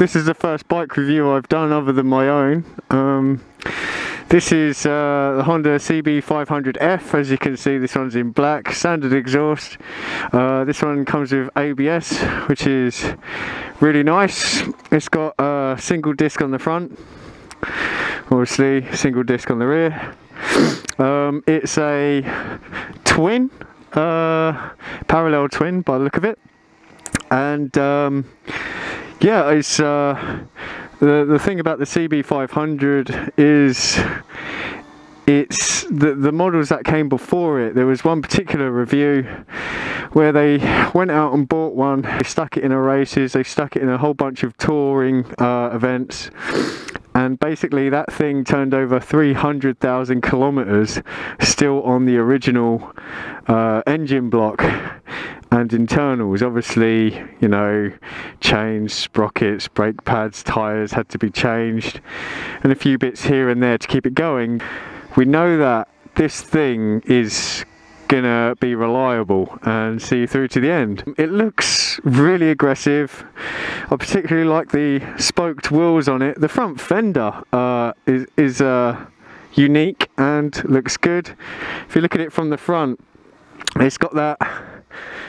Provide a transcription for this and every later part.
This is the first bike review I've done other than my own. This is the Honda CB500f. As you can see, this one's in black, standard exhaust. This one comes with ABS, which is really nice. It's got a single disc on the front, obviously single disc on the rear. It's a twin, parallel twin by the look of it, and yeah, it's the thing about the CB500 is it's the models that came before it. There was one particular review where they went out and bought one, they stuck it in a races, they stuck it in a whole bunch of touring events, and basically that thing turned over 300,000 kilometers still on the original engine block and internals. Obviously, you know, chains, sprockets, brake pads, tyres had to be changed, and a few bits here and there to keep it going. We know that this thing is gonna be reliable and see you through to the end. It looks really aggressive. I particularly like the spoked wheels on it. The front fender is unique and looks good. If you look at it from the front, it's got that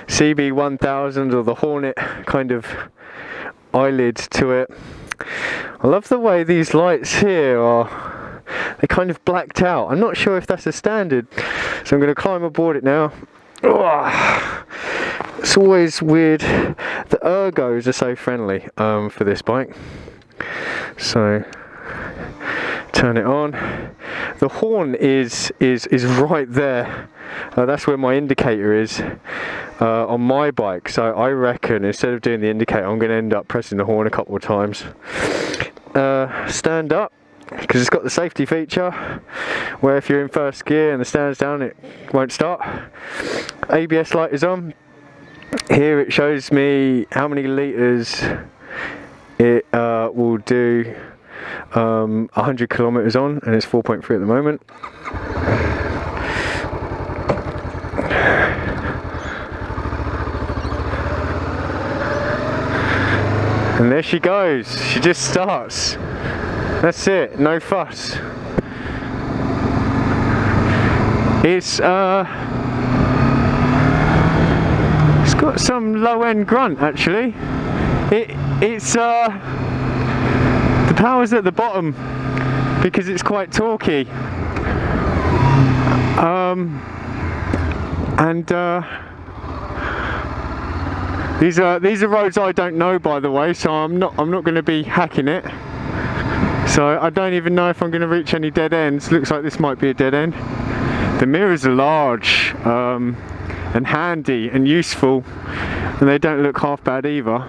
CB1000 or the Hornet kind of eyelid to it. I love the way these lights here are, they're kind of blacked out. I'm not sure if that's a standard, so I'm going to climb aboard it now. Oh, it's always weird. The ergos are so friendly for this bike. So turn it on. The horn is right there. That's where my indicator is on my bike. So I reckon instead of doing the indicator, I'm going to end up pressing the horn a couple of times. Stand up, because it's got the safety feature where if you're in first gear and the stand's down, it won't start. ABS light is on. Here it shows me how many litres it will do 100 kilometers on, and it's 4.3 at the moment. And there she goes, she just starts. That's it, no fuss. It's got some low-end grunt actually. It's the power's at the bottom because it's quite torquey. These are roads I don't know, by the way, so I'm not going to be hacking it. So I don't even know if I'm going to reach any dead ends. Looks like this might be a dead end. The mirrors are large and handy and useful, and they don't look half bad either.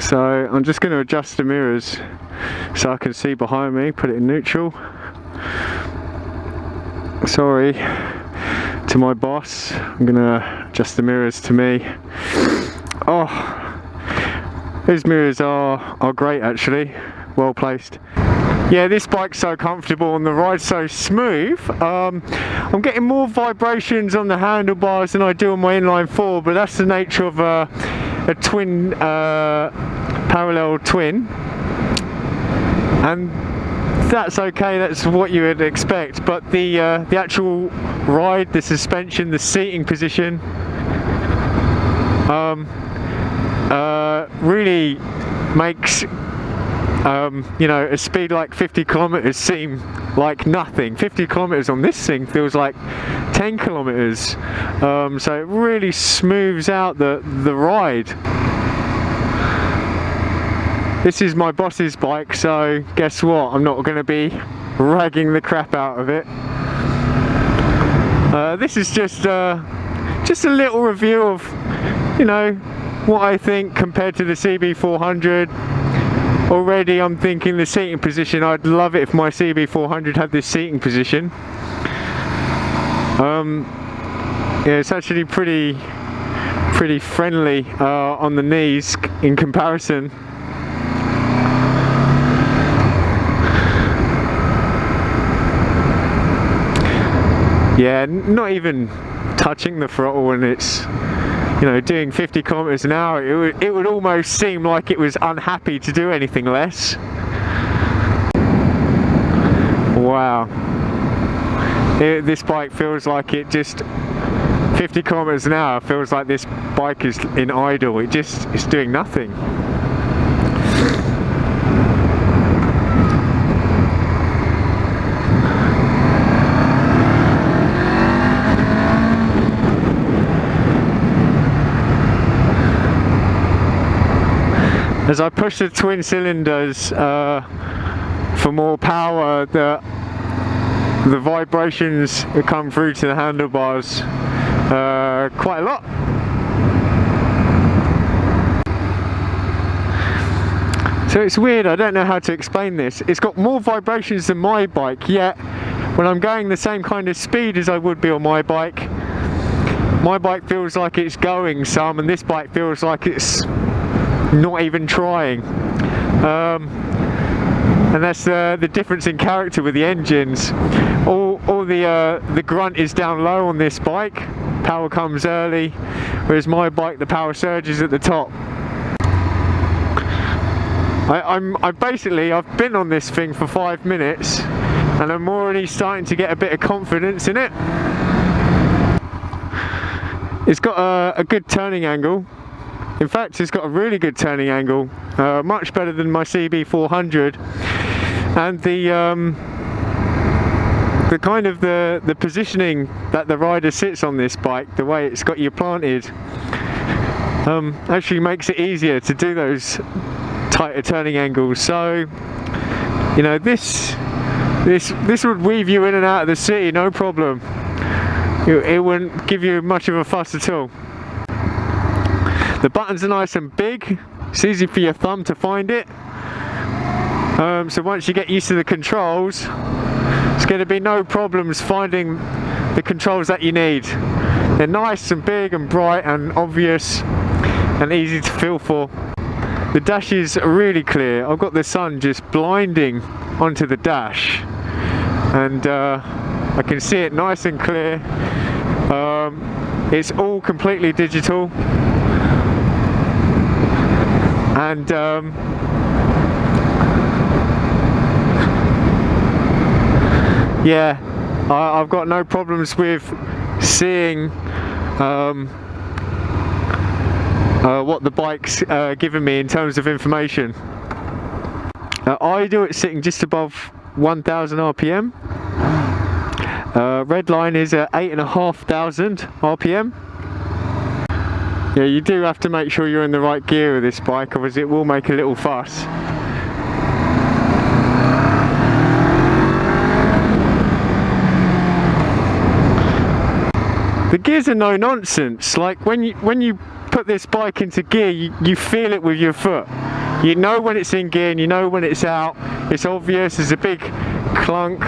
So I'm just going to adjust the mirrors so I can see behind me, put it in neutral. Sorry to my boss, I'm going to adjust the mirrors to me. Oh, these mirrors are great actually, well placed. Yeah, this bike's so comfortable and the ride's so smooth. I'm getting more vibrations on the handlebars than I do on my inline four, but that's the nature of a twin, parallel twin, and that's okay, that's what you would expect. But the actual ride, the suspension, the seating position really makes you know, a speed like 50 kilometers seem like nothing. 50 kilometers on this thing feels like 10 kilometers. So it really smooths out the ride. This is my boss's bike, so guess what? I'm not going to be ragging the crap out of it. This is just a little review of, you know, what I think compared to the CB400. Already I'm thinking the seating position, I'd love it if my CB400 had this seating position. Yeah, it's actually pretty friendly on the knees in comparison. Yeah, not even touching the throttle, and it's you know, doing 50 kilometers an hour, it would almost seem like it was unhappy to do anything less. Wow. This bike feels like it just 50 kilometers an hour feels like this bike is in idle. It's doing nothing. As I push the twin cylinders for more power, the vibrations that come through to the handlebars quite a lot. So it's weird, I don't know how to explain this. It's got more vibrations than my bike, yet when I'm going the same kind of speed as I would be on my bike feels like it's going some, and this bike feels like it's not even trying. And that's the difference in character with the engines. All the grunt is down low on this bike, power comes early, whereas my bike, the power surges at the top. I've been on this thing for 5 minutes and I'm already starting to get a bit of confidence in it. It's got a good turning angle. In fact, it's got a really good turning angle, much better than my CB500, and the kind of the positioning that the rider sits on this bike, the way it's got you planted, actually makes it easier to do those tighter turning angles. So, you know, this would weave you in and out of the city, no problem. It wouldn't give you much of a fuss at all. The buttons are nice and big, it's easy for your thumb to find it. So once you get used to the controls, it's going to be no problems finding the controls that you need. They're nice and big and bright and obvious and easy to feel for. The dash is really clear. I've got the sun just blinding onto the dash, and I can see it nice and clear. It's all completely digital. And yeah, I've got no problems with seeing what the bike's given me in terms of information. I do it sitting just above 1000 RPM. Red line is at 8500 RPM. Yeah, you do have to make sure you're in the right gear with this bike, otherwise it will make a little fuss. The gears are no nonsense. Like when you put this bike into gear, you feel it with your foot. You know when it's in gear and you know when it's out. It's obvious. There's a big clunk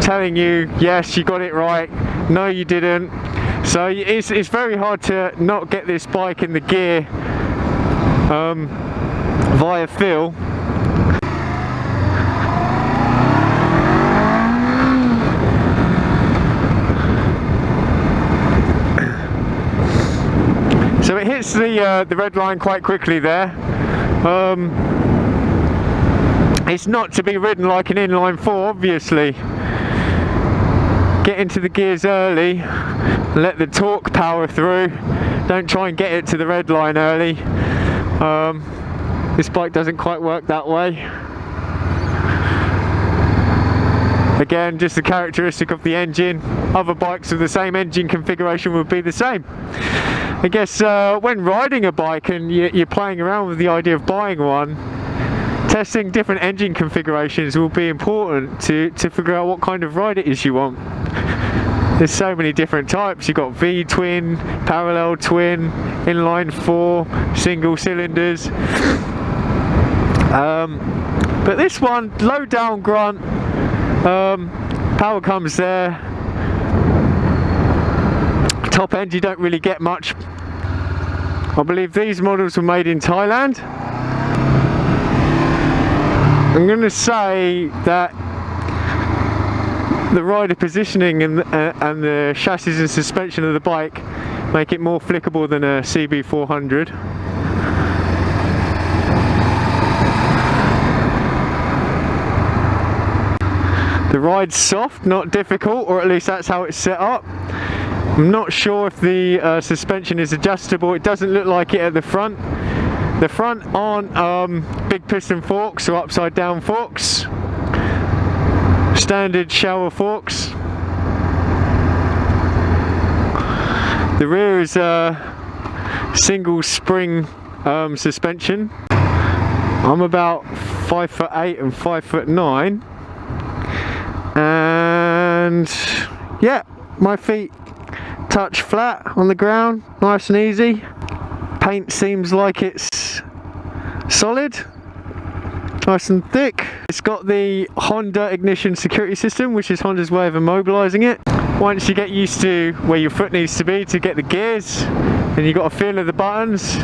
telling you, yes, you got it right. No, you didn't. So it's very hard to not get this bike in the gear via feel. So it hits the red line quite quickly there. It's not to be ridden like an inline 4, obviously. Get into the gears early, let the torque power through. Don't try and get it to the red line early. This bike doesn't quite work that way. Again, just a characteristic of the engine. Other bikes with the same engine configuration would be the same. I guess when riding a bike and you're playing around with the idea of buying one, testing different engine configurations will be important to figure out what kind of ride it is you want. There's so many different types. You've got V-twin, parallel twin, inline 4, single cylinders. But this one, low down grunt, power comes there. Top end you don't really get much. I believe these models were made in Thailand. I'm going to say that the rider positioning and the chassis and suspension of the bike make it more flickable than a CB400. The ride's soft, not difficult, or at least that's how it's set up. I'm not sure if the suspension is adjustable. It doesn't look like it at the front. The front aren't big piston forks or upside down forks. Standard shower forks. The rear is a single spring suspension. I'm about 5'8" and 5'9", and yeah, my feet touch flat on the ground, nice and easy. Paint seems like it's solid, nice and thick. It's got the Honda ignition security system, which is Honda's way of immobilizing it. Once you get used to where your foot needs to be to get the gears, and you got a feel of the buttons,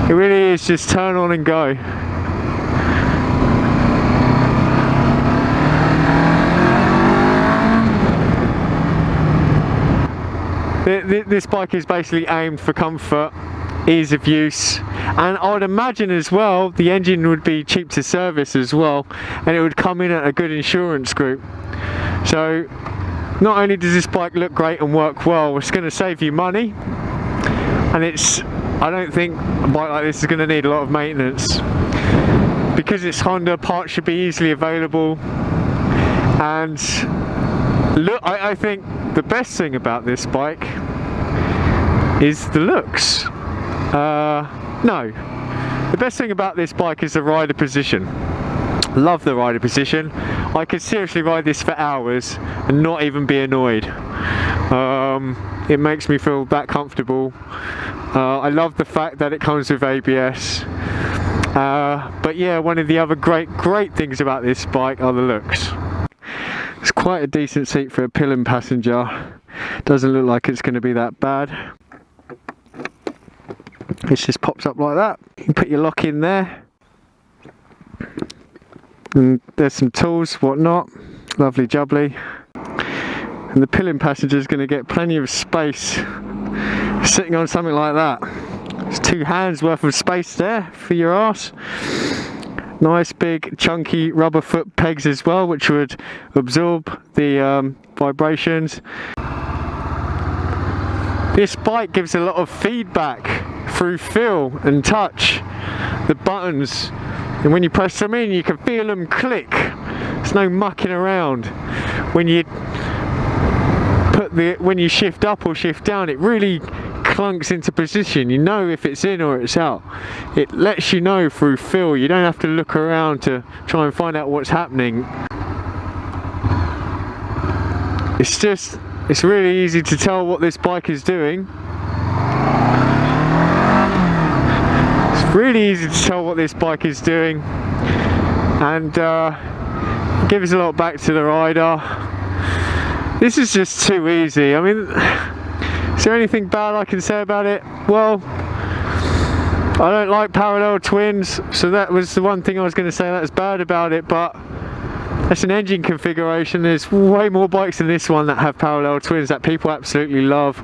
it really is just turn on and go. This bike is basically aimed for comfort, ease of use, and I would imagine as well the engine would be cheap to service as well, and it would come in at a good insurance group. So not only does this bike look great and work well, it's going to save you money, and I don't think a bike like this is going to need a lot of maintenance. Because it's Honda, parts should be easily available, and look, I think the best thing about this bike is the looks. No, the best thing about this bike is the rider position. Love the rider position. I could seriously ride this for hours and not even be annoyed. It makes me feel that comfortable. I love the fact that it comes with ABS. But yeah, one of the other great things about this bike are the looks. It's quite a decent seat for a pillion passenger. Doesn't look like it's going to be that bad. This just pops up like that. You can put your lock in there. And there's some tools, whatnot. Lovely jubbly. And the pillion passenger is going to get plenty of space sitting on something like that. There's 2 hands worth of space there for your arse. Nice big chunky rubber foot pegs as well, which would absorb the vibrations. This bike gives a lot of feedback through feel and touch. The buttons, and when you press them in, you can feel them click. There's no mucking around. When you shift up or shift down, it really clunks into position. You know if it's in or it's out. It lets you know through feel. You don't have to look around to try and find out what's happening. It's really easy to tell what this bike is doing. It's really easy to tell what this bike is doing, and it gives a lot back to the rider. This is just too easy. I mean, is there anything bad I can say about it? Well, I don't like parallel twins, so that was the one thing I was going to say that was bad about it, but that's an engine configuration. There's way more bikes than this one that have parallel twins that people absolutely love.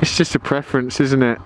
It's just a preference, isn't it?